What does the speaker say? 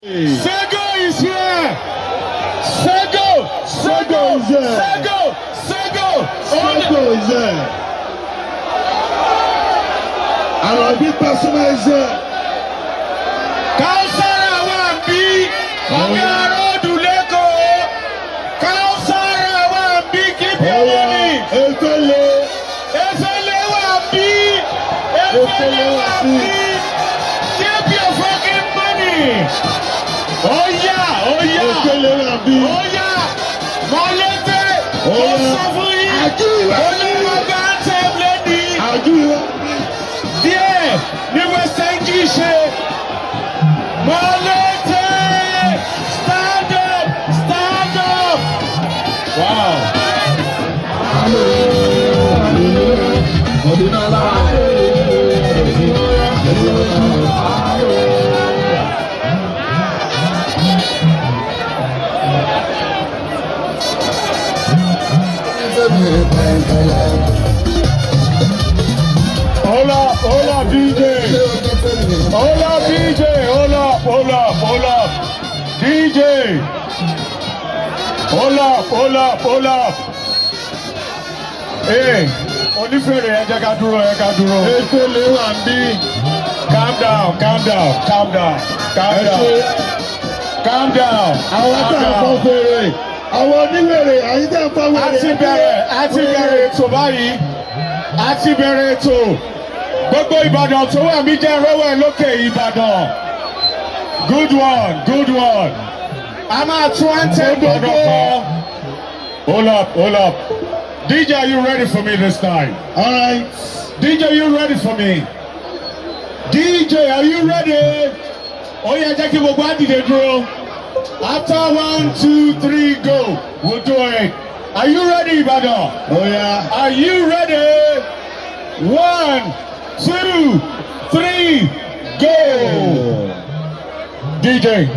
Sego is here. Sego is here. Sego is here. Our big Pasuma is here. Kausara Wambi, Amaro Duleko. Kausara Wambi, keep your money. Efele Wambi. Keep your fucking money. Oh yeah. Molete. Molete, stand up. Wow. Hold up, DJ. Hold up. DJ. Hold up. Hey, onífèrè ẹ jẹ́ ká dúró. Efele Wambi. Calm down. Àwọn tá a fọ́ fèrè. Àwọn onífèrè àyíká fọ́ fèrè. A ti bẹ̀rẹ̀ ètò báyìí. Gbogbo Ìbàdàn tó wà mí jẹ́ rọ́wọ́ ẹ̀ lókè Ìbàdàn. Good one. I'm at 20 Bodo. Hold up. DJ, are you ready for me this time? All right. DJ, you ready for me? DJ, are you ready? Oh yeah, Jackie, we'll go to the drill. After 1, 2, 3, go. We'll do it. Are you ready, Ibadan? Oh yeah. Are you ready? 1, 2, 3, go. DJ.